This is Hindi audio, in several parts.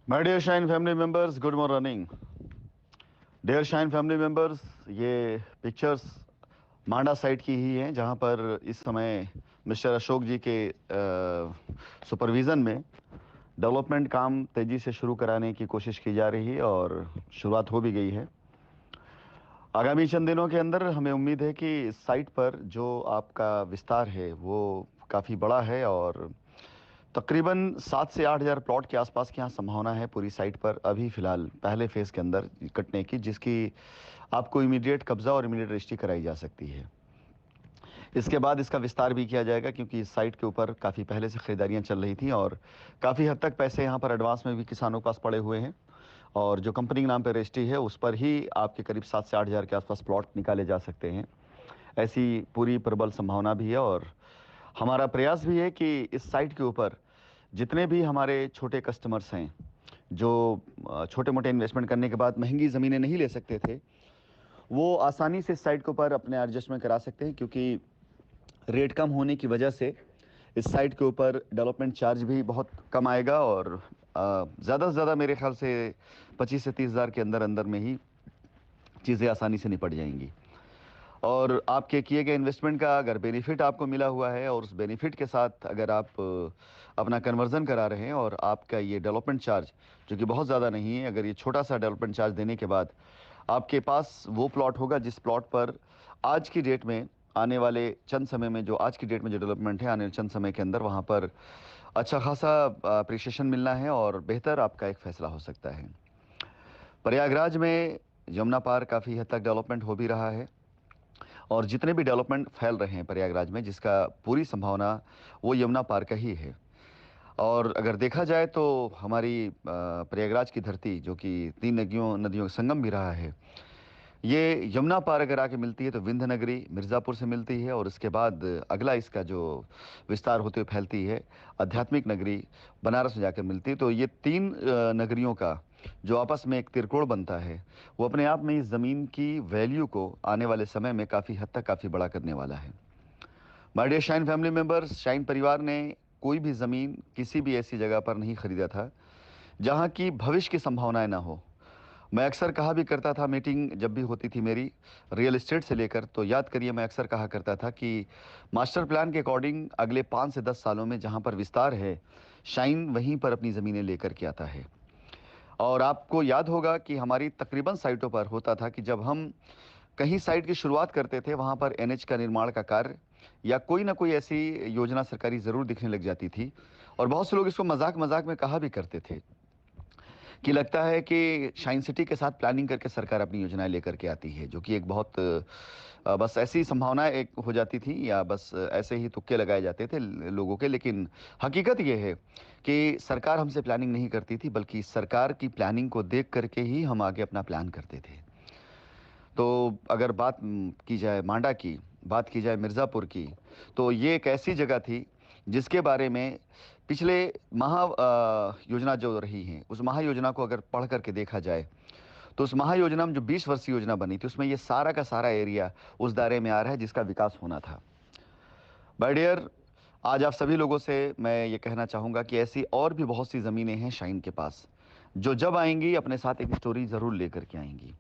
My dear shine family members, good morning. Dear shine family members, ये पिक्चर्स मांडा साइट की ही हैं, जहां पर इस समय मिस्टर अशोक जी के सुपरविजन में डेवलपमेंट काम तेजी से शुरू कराने की कोशिश की जा रही है और शुरुआत हो भी गई है। आगामी चंद दिनों के अंदर हमें उम्मीद है कि इस साइट पर जो आपका विस्तार है वो काफ़ी बड़ा है और तकरीबन 7 से 8 हज़ार प्लॉट के आसपास की यहाँ संभावना है पूरी साइट पर, अभी फिलहाल पहले फेज के अंदर कटने की, जिसकी आपको इमीडिएट कब्जा और इमीडिएट रजिस्ट्री कराई जा सकती है। इसके बाद इसका विस्तार भी किया जाएगा, क्योंकि इस साइट के ऊपर काफ़ी पहले से खरीदारियां चल रही थी और काफ़ी हद तक पैसे यहाँ पर एडवांस में भी किसानों के पास पड़े हुए हैं। और जो कंपनी के नाम पर रजिस्ट्री है उस पर ही आपके करीब 7 से 8 हज़ार के आसपास प्लॉट निकाले जा सकते हैं। ऐसी पूरी प्रबल संभावना भी है और हमारा प्रयास भी है कि इस साइट के ऊपर जितने भी हमारे छोटे कस्टमर्स हैं जो छोटे मोटे इन्वेस्टमेंट करने के बाद महंगी ज़मीनें नहीं ले सकते थे, वो आसानी से इस साइट के ऊपर अपने एडजस्टमेंट करा सकते हैं, क्योंकि रेट कम होने की वजह से इस साइट के ऊपर डेवलपमेंट चार्ज भी बहुत कम आएगा और ज़्यादा से ज़्यादा मेरे ख्याल से 25 से 30 हज़ार के अंदर अंदर में ही चीज़ें आसानी से निपट जाएंगी। और आपके किए गए इन्वेस्टमेंट का अगर बेनिफिट आपको मिला हुआ है और उस बेनिफिट के साथ अगर आप अपना कन्वर्जन करा रहे हैं और आपका ये डेवलपमेंट चार्ज जो कि बहुत ज़्यादा नहीं है, अगर ये छोटा सा डेवलपमेंट चार्ज देने के बाद आपके पास वो प्लॉट होगा जिस प्लॉट पर आज की डेट में आने वाले चंद समय में, जो आज की डेट में जो डेवलपमेंट है आने वाले चंद समय के अंदर वहाँ पर अच्छा खासा अप्रिशिएशन मिलना है और बेहतर आपका एक फैसला हो सकता है। प्रयागराज में यमुना पार काफ़ी हद तक डेवलपमेंट हो भी रहा है और जितने भी डेवलपमेंट फैल रहे हैं प्रयागराज में, जिसका पूरी संभावना वो यमुना पार का ही है। और अगर देखा जाए तो हमारी प्रयागराज की धरती जो कि 3 नदियों का संगम भी रहा है, ये यमुना पार अगर आके मिलती है तो विंध्य नगरी मिर्ज़ापुर से मिलती है और इसके बाद अगला इसका जो विस्तार होते हुए फैलती है आध्यात्मिक नगरी बनारस में जाकर मिलती है। तो ये 3 नगरियों का जो आपस में एक त्रिकोण बनता है, वो अपने आप में इस ज़मीन की वैल्यू को आने वाले समय में काफ़ी हद तक काफ़ी बड़ा करने वाला है। My dear shine family members, shine परिवार ने कोई भी ज़मीन किसी भी ऐसी जगह पर नहीं खरीदा था जहाँ की भविष्य की संभावनाएं ना हो। मैं अक्सर कहा भी करता था, मीटिंग जब भी होती थी मेरी रियल एस्टेट से लेकर, तो याद करिए मैं अक्सर कहा करता था कि मास्टर प्लान के अकॉर्डिंग अगले 5 से 10 सालों में जहां पर विस्तार है, शाइन वहीं पर अपनी ज़मीनें लेकर के आता है। और आपको याद होगा कि हमारी तकरीबन साइटों पर होता था कि जब हम कहीं साइट की शुरुआत करते थे वहां पर एनएच का निर्माण का कार्य या कोई ना कोई ऐसी योजना सरकारी ज़रूर दिखने लग जाती थी। और बहुत से लोग इसको मजाक मजाक में कहा भी करते थे कि लगता है कि शाइन सिटी के साथ प्लानिंग करके सरकार अपनी योजनाएं लेकर के आती है, जो कि एक बहुत बस ऐसी संभावना एक हो जाती थी या बस ऐसे ही तुक्के लगाए जाते थे लोगों के। लेकिन हकीकत यह है कि सरकार हमसे प्लानिंग नहीं करती थी, बल्कि सरकार की प्लानिंग को देख करके ही हम आगे अपना प्लान करते थे। तो अगर बात की जाए मांडा की, बात की जाए मिर्ज़ापुर की, तो ये एक ऐसी जगह थी जिसके बारे में पिछले महा योजना जो रही है उस महायोजना को अगर पढ़ करके देखा जाए तो उस महायोजना में जो 20 वर्षीय योजना बनी थी उसमें ये सारा का सारा एरिया उस दायरे में आ रहा है जिसका विकास होना था। बाय डियर, आज आप सभी लोगों से मैं ये कहना चाहूँगा कि ऐसी और भी बहुत सी ज़मीनें हैं शाइन के पास, जो जब आएंगी अपने साथ एक स्टोरी ज़रूर लेकर के आएंगी।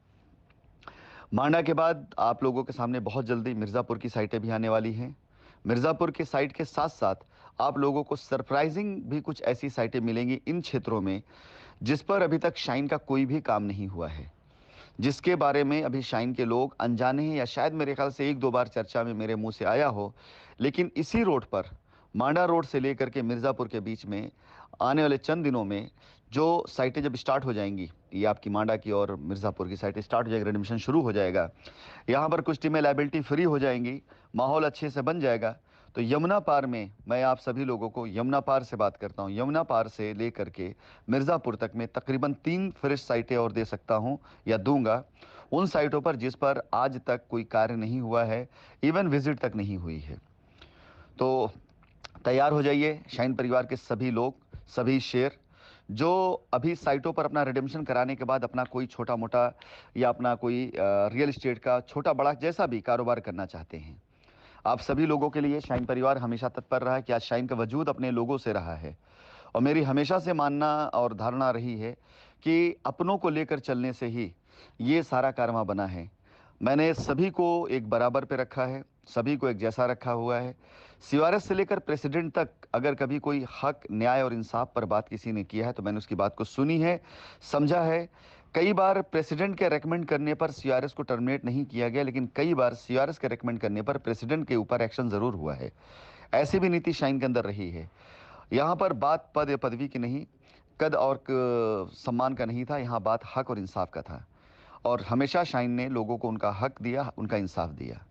मांडा के बाद आप लोगों के सामने बहुत जल्दी मिर्ज़ापुर की साइटें भी आने वाली हैं। मिर्ज़ापुर के साइट के साथ साथ आप लोगों को सरप्राइजिंग भी कुछ ऐसी साइटें मिलेंगी इन क्षेत्रों में जिस पर अभी तक शाइन का कोई भी काम नहीं हुआ है, जिसके बारे में अभी शाइन के लोग अनजाने हैं या शायद मेरे ख्याल से 1-2 बार चर्चा में मेरे मुंह से आया हो। लेकिन इसी रोड पर, मांडा रोड से लेकर के मिर्ज़ापुर के बीच में आने वाले चंद दिनों में जो साइटें जब स्टार्ट हो जाएंगी, ये आपकी मांडा की और मिर्ज़ापुर की साइटें स्टार्ट हो जाएगी, एडमिशन शुरू हो जाएगा, यहाँ पर कुछ टीमें लाइबिलिटी फ्री हो जाएंगी, माहौल अच्छे से बन जाएगा। तो यमुना पार में मैं आप सभी लोगों को, यमुना पार से बात करता हूँ, यमुना पार से लेकर के मिर्ज़ापुर तक में तकरीबन 3 फ्रेश साइटें और दे सकता हूँ या दूंगा, उन साइटों पर जिस पर आज तक कोई कार्य नहीं हुआ है, इवन विजिट तक नहीं हुई है। तो तैयार हो जाइए शाइन परिवार के सभी लोग, सभी शेयर जो अभी साइटों पर अपना रिडेम्पशन कराने के बाद अपना कोई छोटा मोटा या अपना कोई रियल एस्टेट का छोटा बड़ा जैसा भी कारोबार करना चाहते हैं। आप सभी लोगों के लिए शाइन परिवार हमेशा तत्पर रहा है कि आज शाइन का वजूद अपने लोगों से रहा है। और मेरी हमेशा से मानना और धारणा रही है कि अपनों को लेकर चलने से ही ये सारा कारवां बना है। मैंने सभी को एक बराबर पे रखा है, सभी को एक जैसा रखा हुआ है। सीआरएस से लेकर प्रेसिडेंट तक अगर कभी कोई हक, न्याय और इंसाफ पर बात किसी ने किया है तो मैंने उसकी बात को सुनी है, समझा है। कई बार प्रेसिडेंट के रेकमेंड करने पर सीआरएस को टर्मिनेट नहीं किया गया, लेकिन कई बार सीआरएस के रेकमेंड करने पर प्रेसिडेंट के ऊपर एक्शन जरूर हुआ है। ऐसी भी नीति शाइन के अंदर रही है। यहाँ पर बात पद या पदवी की नहीं, कद और सम्मान का नहीं था, यहाँ बात हक और इंसाफ का था। और हमेशा शाइन ने लोगों को उनका हक दिया, उनका इंसाफ दिया।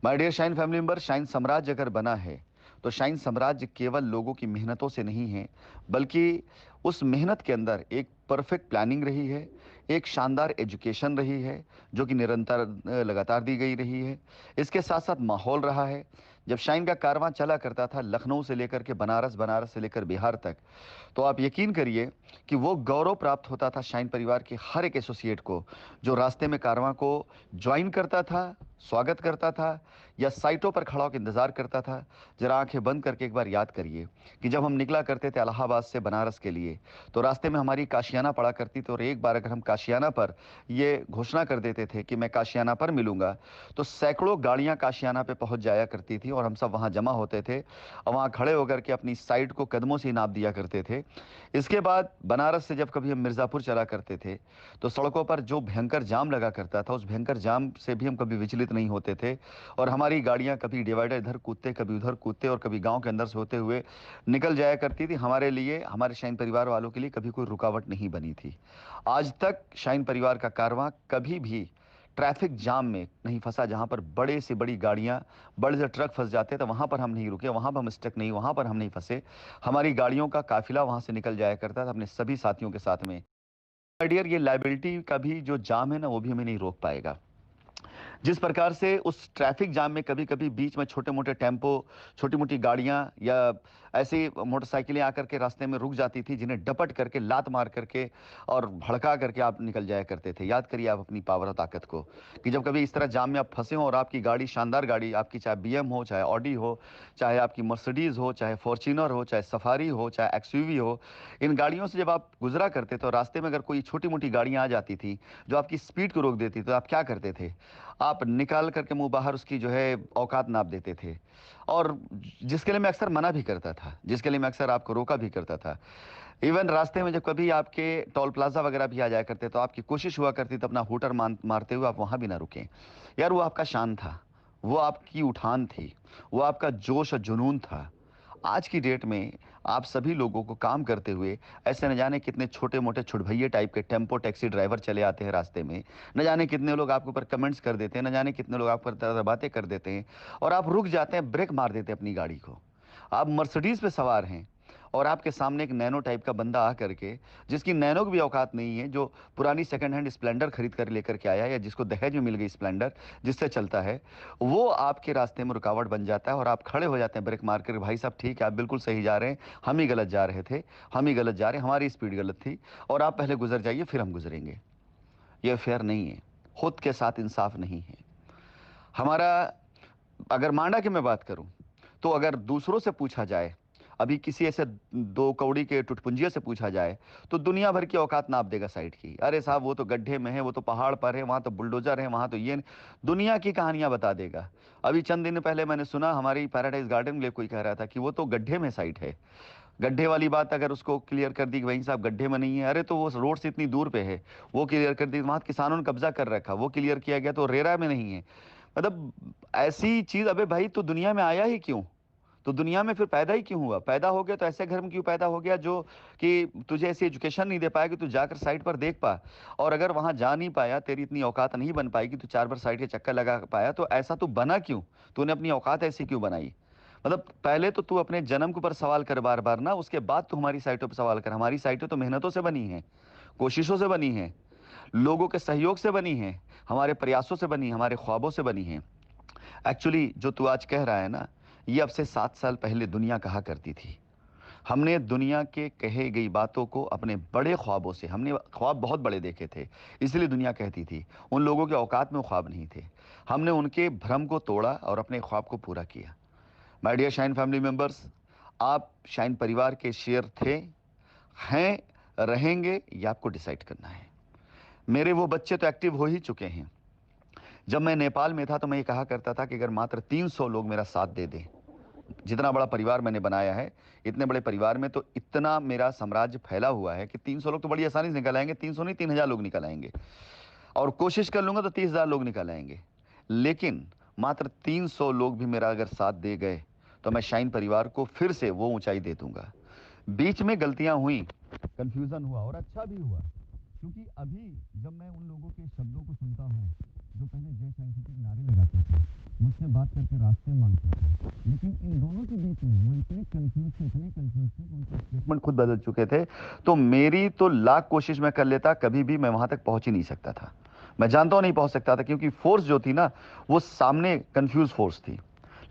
My dear shine family member, shine साम्राज्य अगर बना है तो शाइन साम्राज्य केवल लोगों की मेहनतों से नहीं है, बल्कि उस मेहनत के अंदर एक परफेक्ट प्लानिंग रही है, एक शानदार एजुकेशन रही है जो कि निरंतर लगातार दी गई रही है। इसके साथ साथ माहौल रहा है। जब शाइन का कारवां चला करता था लखनऊ से लेकर के बनारस, बनारस से लेकर बिहार तक, तो आप यकीन करिए कि वो गौरव प्राप्त होता था शाइन परिवार के हर एक एसोसिएट को जो रास्ते में कारवां को ज्वाइन करता था, स्वागत करता था या साइटों पर खड़ा होकर इंतजार करता था। जरा आंखें बंद करके एक बार याद करिए कि जब हम निकला करते थे इलाहाबाद से बनारस के लिए तो रास्ते में हमारी काशियाना पड़ा करती थी, और एक बार अगर हम काशियाना पर ये घोषणा कर देते थे कि मैं काशियाना पर मिलूंगा, तो सैकड़ों गाड़ियां काशियाना पे पहुंच जाया करती थी और हम सब वहां जमा होते थे और वहां खड़े होकर के अपनी साइट को कदमों से नाप दिया करते थे। इसके बाद बनारस से जब कभी हम मिर्जापुर चला करते थे तो सड़कों पर जो भयंकर जाम लगा करता था, उस भयंकर जाम से भी हम कभी विचलित नहीं होते थे और हमारी गाड़ियां कभी डिवाइडर इधर कूदते, कभी उधर कूदते और कभी गांव के अंदर से होते हुए निकल जाया करती थी। हमारे लिए, हमारे शाइन परिवार वालों के लिए कभी कोई रुकावट नहीं बनी थी। आज तक शाइन परिवार का कारवां कभी भी ट्रैफिक जाम में नहीं फंसा। जहां पर बड़े से बड़ी गाड़ियां, बड़े से ट्रक फंस जाते तो वहां पर हम नहीं रुके, वहां पर हम स्टक नहीं, वहां पर हम नहीं फंसे। हमारी गाड़ियों का काफिला वहां से निकल जाया करता था अपने सभी साथियों के साथ में। डियर, ये लाइबिलिटी का भी जो जाम है ना, वो भी हमें नहीं रोक पाएगा। जिस प्रकार से उस ट्रैफिक जाम में कभी कभी बीच में छोटे मोटे टेम्पो, छोटी मोटी गाड़ियां या ऐसी मोटरसाइकिलें आकर के रास्ते में रुक जाती थी, जिन्हें डपट करके, लात मार करके और भड़का करके आप निकल जाया करते थे। याद करिए आप अपनी पावर और ताकत को कि जब कभी इस तरह जाम में आप फंसे हो और आपकी गाड़ी, शानदार गाड़ी आपकी, चाहे बीएम हो, चाहे ऑडी हो, चाहे आपकी मर्सिडीज हो, चाहे फॉर्च्यूनर हो, चाहे सफारी हो, चाहे एक्सयूवी हो, इन गाड़ियों से जब आप गुजरा करते तो रास्ते में अगर कोई छोटी मोटी गाड़ियां आ जाती थी जो आपकी स्पीड को रोक देती, तो आप क्या करते थे? आप निकाल करके मुंह बाहर उसकी जो है औकात नाप देते थे। और जिसके लिए मैं अक्सर मना भी करता था, जिसके लिए मैं अक्सर आपको रोका भी करता था। इवन रास्ते में जब कभी आपके टोल प्लाजा वगैरह भी आ जाया करते तो आपकी कोशिश हुआ करती तो अपना हूटर मारते हुए आप वहां भी ना रुकें। यार वो आपका शान था, वो आपकी उठान थी, वो आपका जोश और जुनून था। आज की डेट में आप सभी लोगों को काम करते हुए ऐसे न जाने कितने छोटे मोटे छुड़भैये टाइप के टेम्पो टैक्सी ड्राइवर चले आते हैं रास्ते में, न जाने कितने लोग आपके ऊपर कमेंट्स कर देते हैं, न जाने कितने लोग आप पर तरह तरह बातें कर देते हैं और आप रुक जाते हैं, ब्रेक मार देते हैं अपनी गाड़ी को। आप मर्सिडीज पे सवार हैं और आपके सामने एक नैनो टाइप का बंदा आ करके, जिसकी नैनो की भी औकात नहीं है, जो पुरानी सेकंड हैंड स्प्लेंडर खरीद कर लेकर के आया है या जिसको दहेज में मिल गई स्प्लेंडर जिससे चलता है, वो आपके रास्ते में रुकावट बन जाता है और आप खड़े हो जाते हैं ब्रेक मार कर, भाई साहब ठीक है आप बिल्कुल सही जा रहे हैं, हम ही गलत जा रहे थे, हम ही गलत जा रहे हैं, हमारी स्पीड गलत थी और आप पहले गुजर जाइए फिर हम गुजरेंगे। ये फेयर नहीं है, खुद के साथ इंसाफ नहीं है हमारा। अगर मांडा की मैं बात करूं तो अगर दूसरों से पूछा जाए, अभी किसी ऐसे दो कौड़ी के टुटपुंजिया से पूछा जाए तो दुनिया भर की औकात नाप देगा साइड की। अरे साहब वो तो गड्ढे में है, वो तो पहाड़ पर है, वहां तो बुलडोजर है, वहां तो ये दुनिया की कहानियां बता देगा। अभी चंद दिन पहले मैंने सुना हमारी पैराडाइज गार्डन में कोई कह रहा था कि वो तो गड्ढे में साइट है। गड्ढे वाली बात अगर उसको क्लियर कर दी कि भाई साहब गड्ढे में नहीं है, अरे तो वो रोड से इतनी दूर पे है, वो क्लियर कर दी। वहां किसानों ने कब्जा कर रखा, वो क्लियर किया गया तो रेरा में नहीं है। मतलब ऐसी चीज, अबे भाई तू दुनिया में आया ही क्यों? तो दुनिया में फिर पैदा ही क्यों हुआ? पैदा हो गया तो ऐसे घर में क्यों पैदा हो गया जो कि तुझे ऐसी एजुकेशन नहीं दे पाया कि तू जाकर साइट पर देख पा। और अगर वहां जा नहीं पाया, तेरी इतनी औकात नहीं बन पाई कि तू 4 बार साइट के चक्कर लगा पाया, तो ऐसा तू बना क्यों? तूने अपनी औकात ऐसी क्यों बनाई? मतलब पहले तो तू अपने जन्म के ऊपर सवाल कर बार बार ना, उसके बाद तू हमारी साइटों पर सवाल कर। हमारी साइटें तो मेहनतों से बनी हैं, कोशिशों से बनी हैं, लोगों के सहयोग से बनी हैं, हमारे प्रयासों से बनी, हमारे ख्वाबों से बनी हैं। एक्चुअली जो तू आज कह रहा है ना, ये अब से 7 साल पहले दुनिया कहा करती थी। हमने दुनिया के कहे गई बातों को अपने बड़े ख्वाबों से, हमने ख्वाब बहुत बड़े देखे थे, इसलिए दुनिया कहती थी। उन लोगों के औकात में वो ख्वाब नहीं थे। हमने उनके भ्रम को तोड़ा और अपने ख्वाब को पूरा किया। My dear shine family members, आप शाइन परिवार के शेयर थे, हैं, रहेंगे, ये आपको डिसाइड करना है। मेरे वो बच्चे तो एक्टिव हो ही चुके हैं। जब मैं नेपाल में था तो मैं ये कहा करता था कि अगर मात्र 300 लोग मेरा साथ दे दें, जितना बड़ा परिवार मैंने बनाया है, इतने बड़े परिवार में तो इतना मेरा साम्राज्य फैला हुआ है कि 300 लोग तो बड़ी आसानी से निकल आएंगे। 300 नहीं, 3000 लोग निकल आएंगे, और कोशिश कर लूंगा तो 30,000 लोग निकल आएंगे। लेकिन मात्र 300 लोग भी मेरा अगर साथ दे गए तो मैं शाइन परिवार को फिर से वो ऊंचाई दे दूंगा। बीच में गलतियां हुई, कंफ्यूजन हुआ, और अच्छा भी हुआ, क्योंकि अभी जब मैं उन लोगों के शब्दों को सुनता हूँ जो पहले जय साइंटिफिक नारे लगाते थे, मुझसे बात करके रास्ते मांगते थे, लेकिन इन दोनों के बीच में वो इतने कंफ्यूज थे कि उनके स्टेटमेंट खुद बदल चुके थे। तो मेरी तो लाख कोशिश मैं कर लेता, कभी भी मैं वहां तक पहुंच ही नहीं सकता था। मैं जानता हूं नहीं पहुंच सकता था, क्योंकि फोर्स जो थी ना, वो सामने कंफ्यूज फोर्स थी।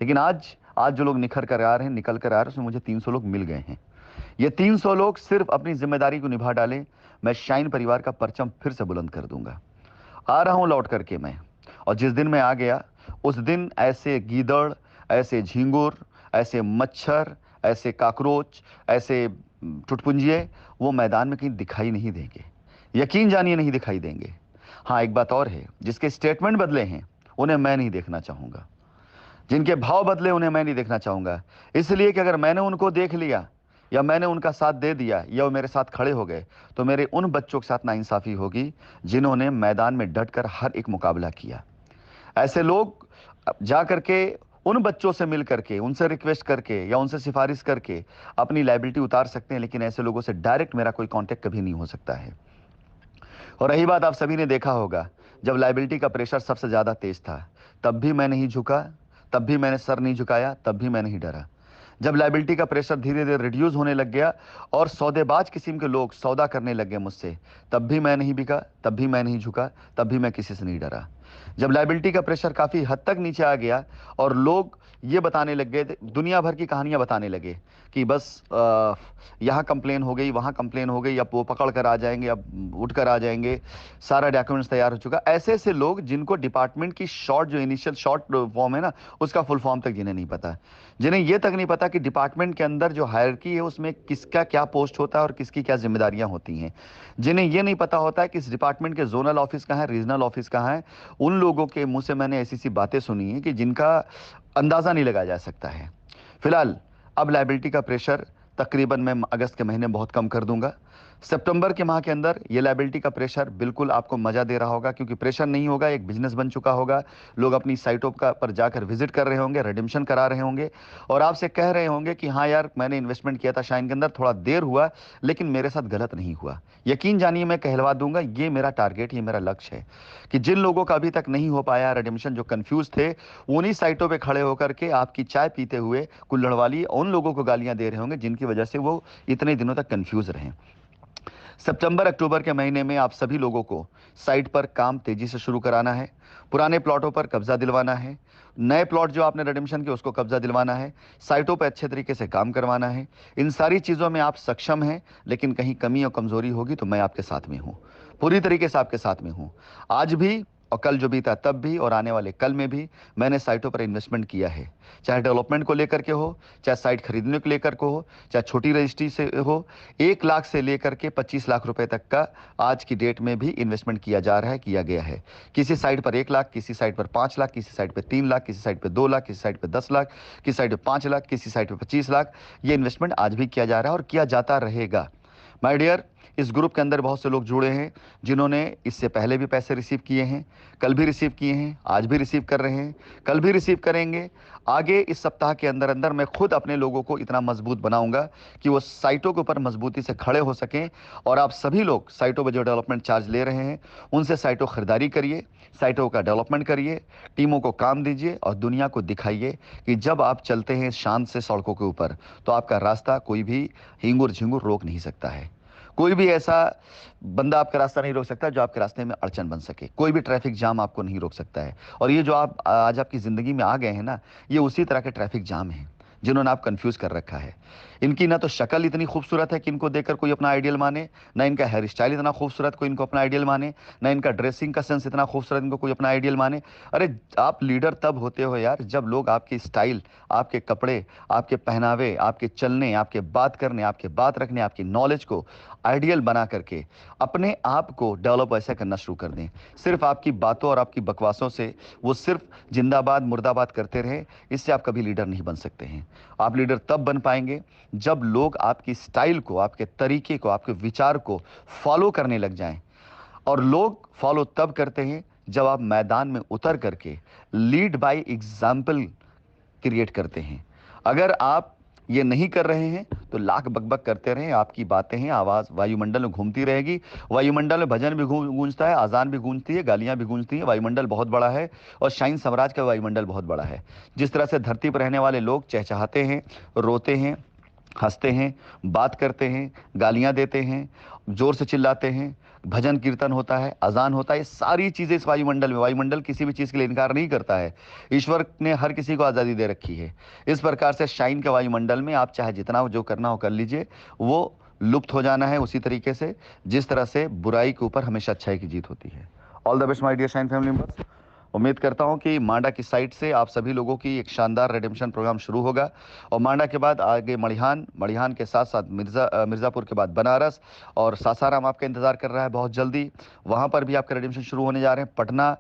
लेकिन आज आज जो लोग निखर कर आ रहे हैं, निकल कर आ रहे हैं, उसमें मुझे 300 लोग मिल गए हैं। ये 300 लोग सिर्फ अपनी जिम्मेदारी को निभा डालें, मैं शाइन परिवार का परचम फिर से बुलंद कर दूंगा। आ रहा हूं लौट करके मैं, और जिस दिन मैं आ गया उस दिन ऐसे गीदड़, ऐसे झींगुर, ऐसे मच्छर, ऐसे काकरोच, ऐसे टुटपुंजिए वो मैदान में कहीं दिखाई नहीं देंगे। यकीन जानिए नहीं दिखाई देंगे। हाँ, एक बात और है, जिसके स्टेटमेंट बदले हैं उन्हें मैं नहीं देखना चाहूंगा, जिनके भाव बदले उन्हें मैं नहीं देखना चाहूंगा। इसलिए कि अगर मैंने उनको देख लिया या मैंने उनका साथ दे दिया या वो मेरे साथ खड़े हो गए तो मेरे उन बच्चों के साथ नाइंसाफी होगी जिन्होंने मैदान में डटकर हर एक मुकाबला किया। ऐसे लोग जा करके उन बच्चों से मिल करके, उनसे रिक्वेस्ट करके या उनसे सिफारिश करके अपनी लायबिलिटी उतार सकते हैं, लेकिन ऐसे लोगों से डायरेक्ट मेरा कोई कांटेक्ट कभी नहीं हो सकता है। और रही बात, आप सभी ने देखा होगा, जब लायबिलिटी का प्रेशर सबसे ज्यादा तेज था तब भी मैं नहीं झुका, तब भी मैंने सर नहीं झुकाया, तब भी मैं नहीं डरा। जब लायबिलिटी का प्रेशर धीरे धीरे रिड्यूस होने लग गया और सौदेबाज किस्म के लोग सौदा करने लग गए मुझसे, तब भी मैं नहीं बिका, तब भी मैं नहीं झुका, तब भी मैं किसी से नहीं डरा। जब लायबिलिटी का प्रेशर काफी हद तक नीचे आ गया और लोग ये बताने लग गए, दुनिया भर की कहानियां बताने लगे कि बस यहाँ कंप्लेन हो गई, वहाँ कंप्लेन हो गई, अब वो पकड़ कर आ जाएंगे, अब उठ कर आ जाएंगे, सारा डॉक्यूमेंट्स तैयार हो चुका। ऐसे ऐसे लोग जिनको डिपार्टमेंट की शॉर्ट, जो इनिशियल शॉर्ट फॉर्म है ना, उसका फुल फॉर्म तक जिन्हें नहीं पता, जिन्हें ये तक नहीं पता कि डिपार्टमेंट के अंदर जो हायरकी है उसमें किसका क्या पोस्ट होता है और किसकी क्या जिम्मेदारियां होती हैं, जिन्हें ये नहीं पता होता है कि इस डिपार्टमेंट के जोनल ऑफिस कहाँ है, रीजनल ऑफिस कहाँ है। उन लोगों के मुंह से मैंने ऐसी सी बातें सुनी है कि जिनका अंदाजा नहीं लगाया जा सकता है। फिलहाल अब लायबिलिटी का प्रेशर तकरीबन मैं अगस्त के महीने में बहुत कम कर दूंगा। सितंबर के माह के अंदर ये लायबिलिटी का प्रेशर बिल्कुल आपको मजा दे रहा होगा, क्योंकि प्रेशर नहीं होगा, एक बिजनेस बन चुका होगा। लोग अपनी साइटों का पर जाकर विजिट कर रहे होंगे, रिडिम्पशन करा रहे होंगे और आपसे कह रहे होंगे कि हाँ यार, मैंने इन्वेस्टमेंट किया था शाइन के अंदर, थोड़ा देर हुआ लेकिन मेरे साथ गलत नहीं हुआ। यकीन जानिए मैं कहलवा दूंगा, ये मेरा टारगेट, ये मेरा लक्ष्य है कि जिन लोगों का अभी तक नहीं हो पाया रिडिम्पशन, जो कंफ्यूज थे, उन्हीं साइटों पे खड़े होकर के आपकी चाय पीते हुए कुल्हड़ वाली उन लोगों को गालियां दे रहे होंगे जिनकी वजह से वो इतने दिनों तक कंफ्यूज रहे। सितंबर अक्टूबर के महीने में आप सभी लोगों को साइट पर काम तेजी से शुरू कराना है, पुराने प्लॉटों पर कब्जा दिलवाना है, नए प्लॉट जो आपने रिडिम्पशन के उसको कब्जा दिलवाना है, साइटों पर अच्छे तरीके से काम करवाना है। इन सारी चीज़ों में आप सक्षम हैं, लेकिन कहीं कमी और कमजोरी होगी तो मैं आपके साथ में हूं, पूरी तरीके से आपके साथ में हूं। आज भी और कल जो बीता तब भी और आने वाले कल में भी मैंने साइटों पर इन्वेस्टमेंट किया है, चाहे डेवलपमेंट को लेकर के हो, चाहे साइट खरीदने को लेकर के हो, चाहे छोटी रजिस्ट्री से हो। 1 लाख से लेकर के 25 लाख रुपए तक का आज की डेट में भी इन्वेस्टमेंट किया जा रहा है, किया गया है। किसी साइट पर 1 लाख, किसी साइट पर 5 लाख, किसी साइट पर 3 लाख, किसी साइट पर 2 लाख, किसी साइट पर 10 लाख, किसी साइट पर 5 लाख, किसी साइट पर 25 लाख। ये इन्वेस्टमेंट आज भी किया जा रहा है और किया जाता रहेगा। माय डियर, इस ग्रुप के अंदर बहुत से लोग जुड़े हैं जिन्होंने इससे पहले भी पैसे रिसीव किए हैं, कल भी रिसीव किए हैं, आज भी रिसीव कर रहे हैं, कल भी रिसीव करेंगे। आगे इस सप्ताह के अंदर अंदर मैं खुद अपने लोगों को इतना मजबूत बनाऊंगा कि वो साइटों के ऊपर मजबूती से खड़े हो सकें। और आप सभी लोग साइटों पर जो डेवलपमेंट चार्ज ले रहे हैं उनसे साइटों खरीदारी करिए, साइटों का डेवलपमेंट करिए, टीमों को काम दीजिए और दुनिया को दिखाइए कि जब आप चलते हैं शान से सड़कों के ऊपर तो आपका रास्ता कोई भी हिंगुर झिंगुर रोक नहीं सकता है। कोई भी ऐसा बंदा आपका रास्ता नहीं रोक सकता जो आपके रास्ते में अड़चन बन सके। कोई भी ट्रैफिक जाम आपको नहीं रोक सकता है। और ये जो आप आज आपकी जिंदगी में आ गए हैं ना, ये उसी तरह के ट्रैफिक जाम है जिन्होंने आप कंफ्यूज कर रखा है। इनकी ना तो शक्ल इतनी खूबसूरत है कि इनको देखकर कोई अपना आइडियल माने, ना इनका हेयर स्टाइल इतना खूबसूरत कोई इनको अपना आइडियल माने, ना इनका ड्रेसिंग का सेंस इतना खूबसूरत इनको कोई अपना आइडियल माने। अरे आप लीडर तब होते हो यार जब लोग आपकी स्टाइल, आपके कपड़े, आपके पहनावे, आपके चलने, आपके बात करने, आपके बात रखने, आपकी नॉलेज को आइडियल बना करके अपने आप को डेवलप ऐसा करना शुरू कर दें। सिर्फ आपकी बातों और आपकी बकवासों से वो सिर्फ जिंदाबाद मुर्दाबाद करते रहे, इससे आप कभी लीडर नहीं बन सकते हैं। आप लीडर तब बन पाएंगे जब लोग आपकी स्टाइल को, आपके तरीके को, आपके विचार को फॉलो करने लग जाएं। और लोग फॉलो तब करते हैं जब आप मैदान में उतर करके लीड बाय एग्जाम्पल क्रिएट करते हैं। अगर आप ये नहीं कर रहे हैं तो लाख बकबक करते रहें, आपकी बातें हैं, आवाज वायुमंडल में घूमती रहेगी। वायुमंडल में भजन भी गूंजता है, आजान भी गूंजती है, गालियां भी गूंजती हैं। वायुमंडल बहुत बड़ा है और शाइन साम्राज्य का वायुमंडल बहुत बड़ा है। जिस तरह से धरती पर रहने वाले लोग चहचहाते हैं, रोते हैं, हंसते हैं, बात करते हैं, गालियां देते हैं, जोर से चिल्लाते हैं, भजन कीर्तन होता है, अजान होता है, ये सारी चीजें इस वायुमंडल में, वायुमंडल किसी भी चीज के लिए इनकार नहीं करता है। ईश्वर ने हर किसी को आजादी दे रखी है। इस प्रकार से शाइन के वायुमंडल में आप चाहे जितना जो करना हो कर लीजिए, वो लुप्त हो जाना है उसी तरीके से जिस तरह से बुराई के ऊपर हमेशा अच्छाई की जीत होती है। All the best my dear shine family members. उम्मीद करता हूं कि मांडा की साइड से आप सभी लोगों की एक शानदार रेडेम्पशन प्रोग्राम शुरू होगा और मांडा के बाद आगे मड़िहान, मड़िहान के साथ साथ मिर्ज़ापुर के बाद बनारस और सासाराम आपका इंतजार कर रहा है बहुत जल्दी। वहां पर भी आपके रेडेम्पशन शुरू होने जा रहे हैं। पटना,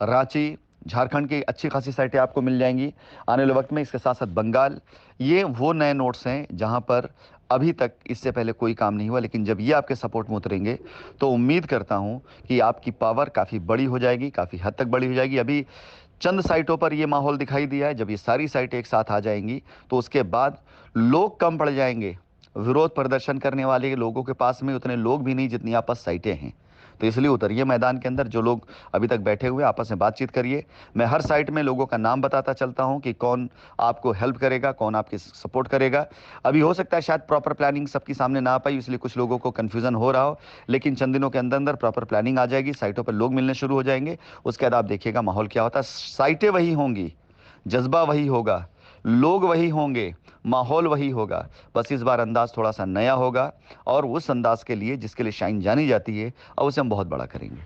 रांची, झारखंड की अच्छी खासी साइटें आपको मिल जाएंगी आने वाले वक्त में। इसके साथ साथ बंगाल, ये वो नए नोट्स हैं जहां पर अभी तक इससे पहले कोई काम नहीं हुआ, लेकिन जब ये आपके सपोर्ट में उतरेंगे तो उम्मीद करता हूं कि आपकी पावर काफ़ी बड़ी हो जाएगी, काफ़ी हद तक बड़ी हो जाएगी। अभी चंद साइटों पर ये माहौल दिखाई दिया है, जब ये सारी साइटें एक साथ आ जाएंगी तो उसके बाद लोग कम पड़ जाएंगे। विरोध प्रदर्शन करने वाले लोगों के पास में उतने लोग भी नहीं जितनी आपस साइटें हैं। तो इसलिए उतरिए मैदान के अंदर, जो लोग अभी तक बैठे हुए आपस में बातचीत करिए। मैं हर साइट में लोगों का नाम बताता चलता हूं कि कौन आपको हेल्प करेगा, कौन आपकी सपोर्ट करेगा। अभी हो सकता है शायद प्रॉपर प्लानिंग सबके सामने ना आ पाई, इसलिए कुछ लोगों को कन्फ्यूजन हो रहा हो, लेकिन चंद दिनों के अंदर अंदर प्रॉपर प्लानिंग आ जाएगी, साइटों पर लोग मिलने शुरू हो जाएंगे। उसके बाद आप देखिएगा माहौल क्या होता है। साइटें वही होंगी, जज्बा वही होगा, लोग वही होंगे, माहौल वही होगा। बस इस बार अंदाज थोड़ा सा नया होगा और उस अंदाज के लिए जिसके लिए शाइन जानी जाती है और उसे हम बहुत बड़ा करेंगे।